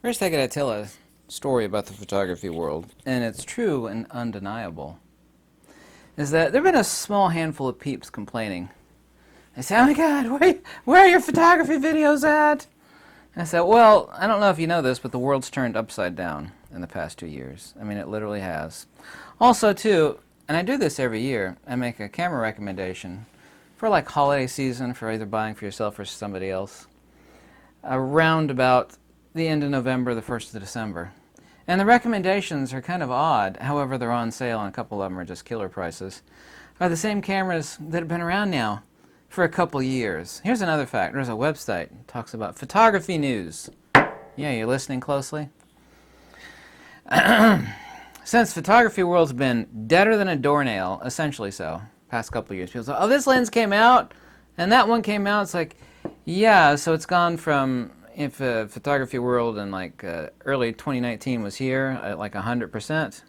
First, I gotta tell a story about the photography world, and it's true and undeniable. Is that there have been a small handful of peeps complaining. They say, "Oh my God, where are your photography videos at?" And I said, "Well, I don't know if you know this, but the world's turned upside down in the past 2 years. I mean, it literally has. Also, too, and I do this every year. I make a camera recommendation for like holiday season for either buying for yourself or somebody else, around about the end of November, the 1st of December. And the recommendations are kind of odd, however they're on sale, and a couple of them are just killer prices, are the same cameras that have been around now for a couple years. Here's another fact. There's a website that talks about photography news. Yeah, you're listening closely? Since photography world's been deader than a doornail, essentially so, past couple of years, people say, "Oh, this lens came out, and that one came out." It's like, yeah, so it's gone from, if photography world in like early 2019 was here at like 100%,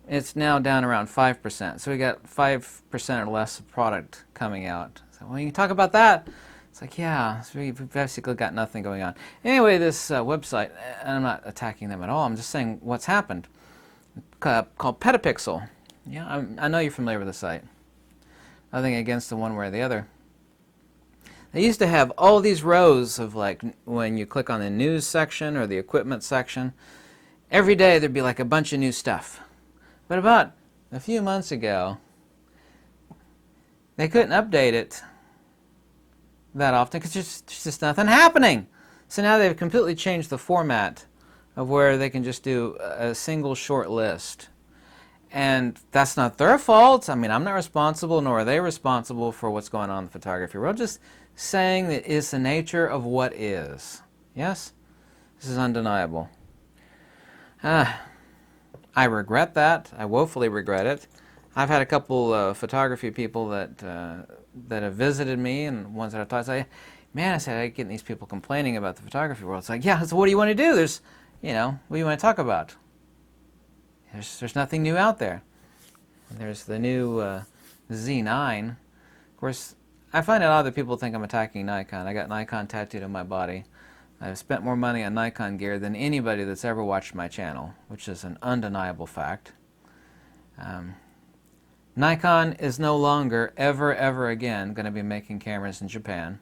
it's now down around 5%. So we got 5% or less of product coming out. So when you talk about that, it's like, yeah, so we've basically got nothing going on. Anyway, this website, and I'm not attacking them at all, I'm just saying what's happened, called Petapixel. Yeah, I know you're familiar with the site. Nothing against the one way or the other. They used to have all these rows of, like, when you click on the news section or the equipment section, every day there'd be like a bunch of new stuff. But about a few months ago, they couldn't update it that often because there's just nothing happening. So now they've completely changed the format of where they can just do a single short list. And that's not their fault. I mean, I'm not responsible, nor are they responsible for what's going on in the photography world. Just saying that it's the nature of what is. Yes? This is undeniable. I regret that. I woefully regret it. I've had a couple photography people that have visited me, and ones that I've talked to say, "Man," I said, "I get these people complaining about the photography world." It's like, yeah, so what do you want to do? There's, what do you want to talk about? There's nothing new out there. There's the new Z9. Of course, I find it odd that people think I'm attacking Nikon. I got Nikon tattooed on my body. I've spent more money on Nikon gear than anybody that's ever watched my channel, which is an undeniable fact. Nikon is no longer, ever again, going to be making cameras in Japan,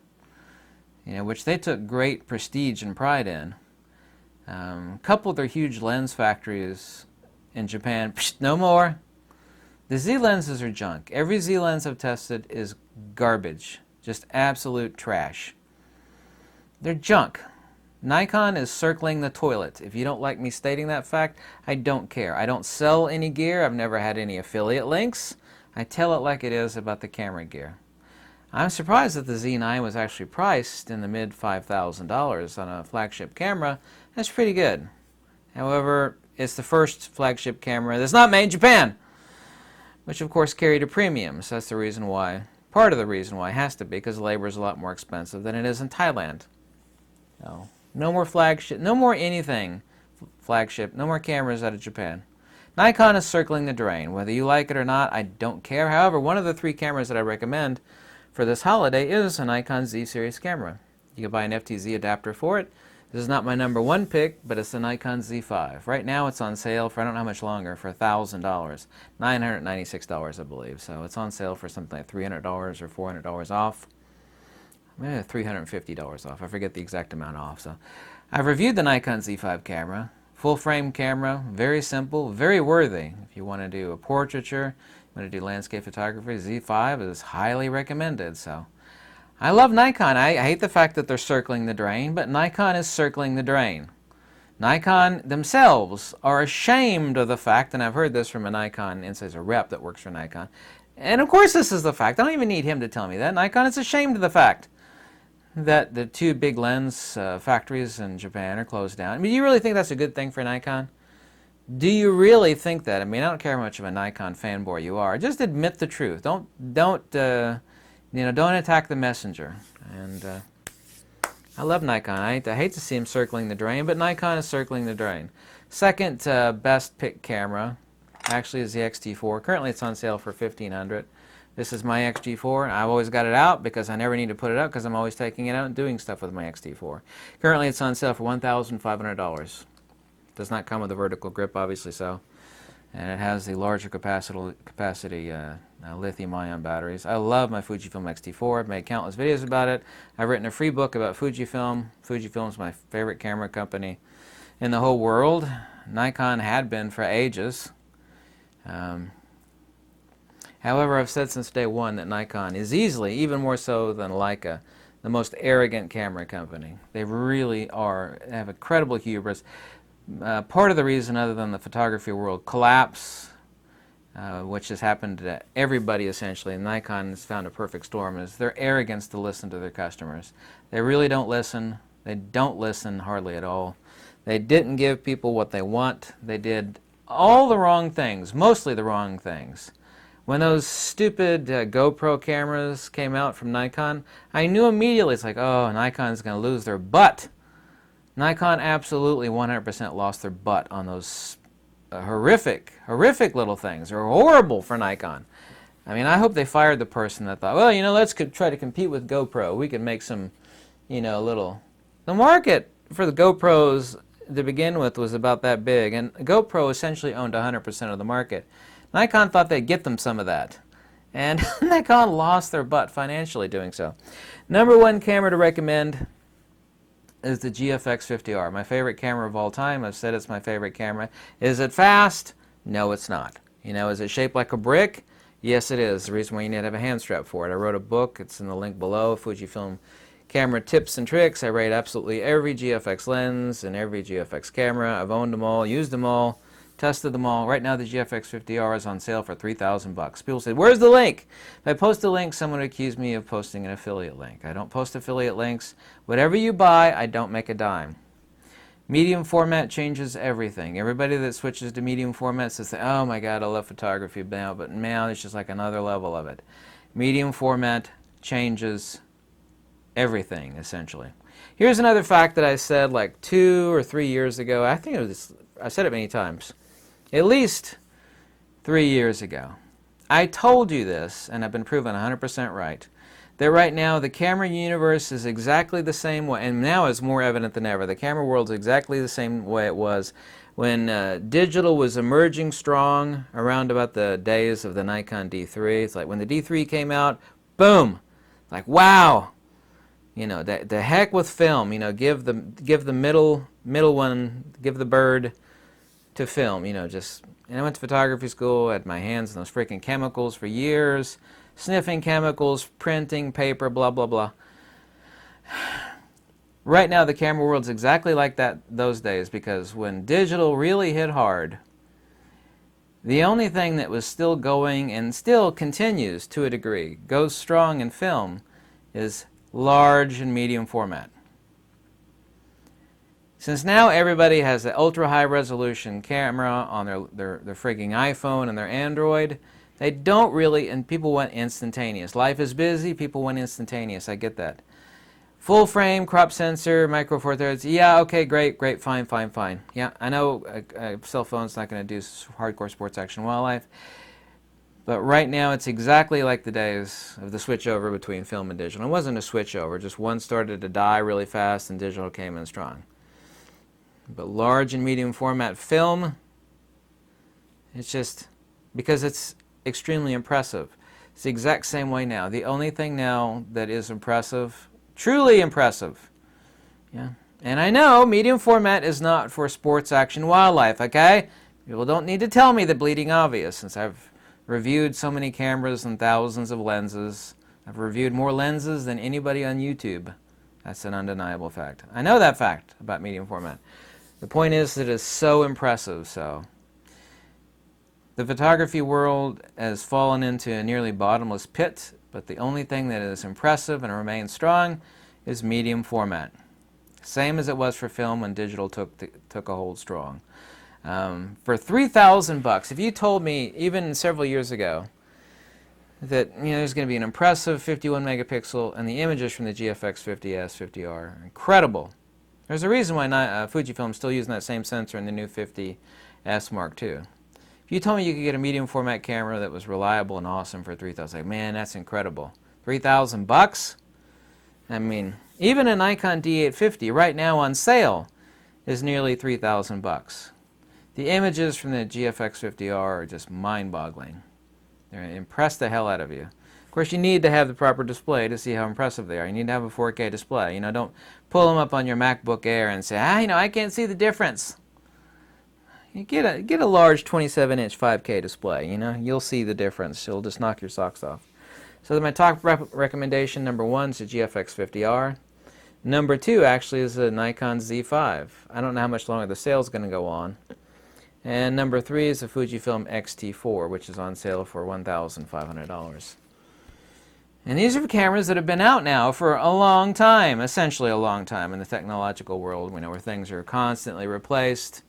which they took great prestige and pride in. Coupled with their huge lens factories in Japan, no more. The Z lenses are junk. Every Z lens I've tested is garbage, just absolute trash. They're junk. Nikon is circling the toilet. If you don't like me stating that fact, I don't care. I don't sell any gear. I've never had any affiliate links. I tell it like it is about the camera gear. I'm surprised that the Z9 was actually priced in the mid $5,000 on a flagship camera. That's pretty good. However, it's the first flagship camera that's not made in Japan, which of course carried a premium. So that's the reason why, part of the reason why it has to be, because labor is a lot more expensive than it is in Thailand. No more flagship, no more anything flagship, no more cameras out of Japan. Nikon is circling the drain. Whether you like it or not, I don't care. However, one of the 3 cameras that I recommend for this holiday is a Nikon Z series camera. You can buy an FTZ adapter for it. This is not my #1 pick, but it's the Nikon Z5. Right now it's on sale for I don't know how much longer, for $1,000. $996, I believe. So it's on sale for something like $300 or $400 off. Maybe $350 off. I forget the exact amount off. So I've reviewed the Nikon Z5 camera. Full frame camera, very simple, very worthy. If you want to do a portraiture, you want to do landscape photography, Z5 is highly recommended. So I love Nikon. I hate the fact that they're circling the drain, but Nikon is circling the drain. Nikon themselves are ashamed of the fact, and I've heard this from a Nikon insider rep that works for Nikon, and of course this is the fact. I don't even need him to tell me that. Nikon is ashamed of the fact that the 2 big lens factories in Japan are closed down. I mean, do you really think that's a good thing for Nikon? Do you really think that? I mean, I don't care how much of a Nikon fanboy you are. Just admit the truth. Don't attack the messenger. And I love Nikon. I hate to see him circling the drain, but Nikon is circling the drain. Second best pick camera actually is the X-T4. Currently it's on sale for $1,500. This is my XG4, and I've always got it out because I never need to put it up because I'm always taking it out and doing stuff with my XT4. Currently it's on sale for $1,500. Does not come with a vertical grip, obviously so. And it has the larger capacity lithium-ion batteries. I love my Fujifilm X-T4. I've made countless videos about it. I've written a free book about Fujifilm. Fujifilm is my favorite camera company in the whole world. Nikon had been for ages. However, I've said since day one that Nikon is easily, even more so than Leica, the most arrogant camera company. They really are, have incredible hubris. Part of the reason, other than the photography world collapse, which has happened to everybody essentially, and Nikon has found a perfect storm, is their arrogance to listen to their customers. They really don't listen. They don't listen hardly at all. They didn't give people what they want. They did all the wrong things, mostly the wrong things. When those stupid GoPro cameras came out from Nikon, I knew immediately, it's like, oh, Nikon's going to lose their butt. Nikon absolutely 100% lost their butt on those horrific little things. They're horrible for Nikon. I mean, I hope they fired the person that thought, well, you know, let's try to compete with GoPro. We can make some, you know, little... The market for the GoPros to begin with was about that big, and GoPro essentially owned 100% of the market. Nikon thought they'd get them some of that, and Nikon lost their butt financially doing so. Number one camera to recommend is the GFX50R, my favorite camera of all time. I've said it's my favorite camera. Is it fast? No, it's not. You know, is it shaped like a brick? Yes, it is. The reason why you need to have a hand strap for it. I wrote a book. It's in the link below, Fujifilm Camera Tips and Tricks. I rate absolutely every GFX lens and every GFX camera. I've owned them all, used them all, tested them all. Right now the GFX50R is on sale for $3,000. People say, where's the link? If I post a link, someone would accuse me of posting an affiliate link. I don't post affiliate links. Whatever you buy, I don't make a dime. Medium format changes everything. Everybody that switches to medium format says, oh my God, I love photography now, but now it's just like another level of it. Medium format changes everything, essentially. Here's another fact that I said like 2 or 3 years ago. I think it was, I've said it many times. At least 3 years ago. I told you this, and I've been proven 100% right, that right now the camera universe is exactly the same way, and now it's more evident than ever. The camera world is exactly the same way it was when digital was emerging strong around about the days of the Nikon D3. It's like when the D3 came out, boom! Like, wow! You know, the heck with film. You know, give the middle one, give the bird to film, you know, just, and I went to photography school, had my hands in those freaking chemicals for years, sniffing chemicals, printing, paper, blah, blah, blah. Right now, the camera world's exactly like that those days, because when digital really hit hard, the only thing that was still going, and still continues to a degree, goes strong in film, is large and medium format. Since now everybody has the ultra-high resolution camera on their frigging iPhone and their Android, they don't really, and people want instantaneous. Life is busy, people want instantaneous, I get that. Full frame, crop sensor, micro four thirds, yeah, okay, great, fine. Yeah, I know a cell phone's not going to do hardcore sports action wildlife, but right now it's exactly like the days of the switchover between film and digital. It wasn't a switchover, just one started to die really fast and digital came in strong. But large and medium format film, it's just because it's extremely impressive. It's the exact same way now. The only thing now that is impressive, truly impressive, yeah. And I know medium format is not for sports action wildlife, okay? People don't need to tell me the bleeding obvious, since I've reviewed so many cameras and thousands of lenses. I've reviewed more lenses than anybody on YouTube. That's an undeniable fact. I know that fact about medium format. The point is that it's so impressive, so. The photography world has fallen into a nearly bottomless pit, but the only thing that is impressive and remains strong is medium format. Same as it was for film when digital took a hold strong. For $3,000, if you told me even several years ago that there's going to be an impressive 51 megapixel and the images from the GFX 50S, 50R are incredible. There's a reason why Fujifilm is still using that same sensor in the new 50S Mark II. If If you told me you could get a medium format camera that was reliable and awesome for $3,000, like, man, that's incredible. $3,000? I mean, even a Nikon D850 right now on sale is nearly $3,000. The images from the GFX50R are just mind-boggling. They're going to impress the hell out of you. Of course, you need to have the proper display to see how impressive they are. You need to have a 4K display. You know, don't pull them up on your MacBook Air and say, I can't see the difference. You get a large 27-inch 5K display. You know, you'll see the difference. It'll just knock your socks off. So my top recommendation, number 1 is the GFX50R. Number 2 actually is a Nikon Z5. I don't know how much longer the sale's going to go on. And number 3 is the Fujifilm X-T4, which is on sale for $1,500. And these are cameras that have been out now for a long time, essentially a long time in the technological world, you know, where things are constantly replaced,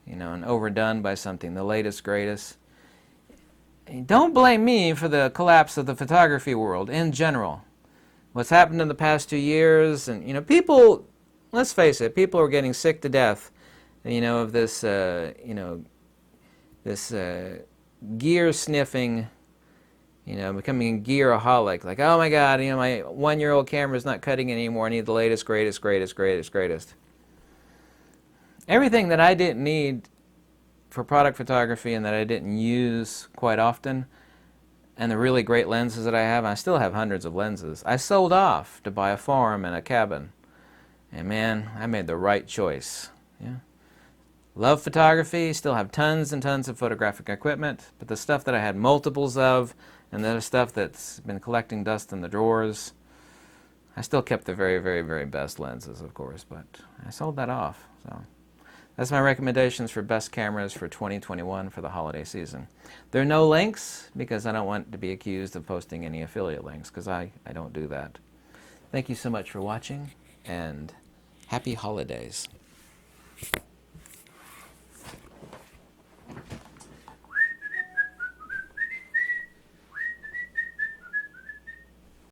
you know, and overdone by something, the latest, greatest. And don't blame me for the collapse of the photography world in general. What's happened in the past 2 years, and, you know, people, let's face it, people are getting sick to death, you know, of this, gear sniffing, you know, becoming a gearaholic. Like, oh my God, you know, my 1-year-old camera is not cutting anymore. I need the latest, greatest, greatest, greatest, greatest. Everything that I didn't need for product photography and that I didn't use quite often, and the really great lenses that I have, I still have hundreds of lenses, I sold off to buy a farm and a cabin. And man, I made the right choice. Yeah. Love photography, still have tons and tons of photographic equipment, but the stuff that I had multiples of, and the stuff that's been collecting dust in the drawers, I still kept the very, very, very best lenses, of course, but I sold that off. So that's my recommendations for best cameras for 2021 for the holiday season. There are no links because I don't want to be accused of posting any affiliate links, because I don't do that. Thank you so much for watching, and happy holidays.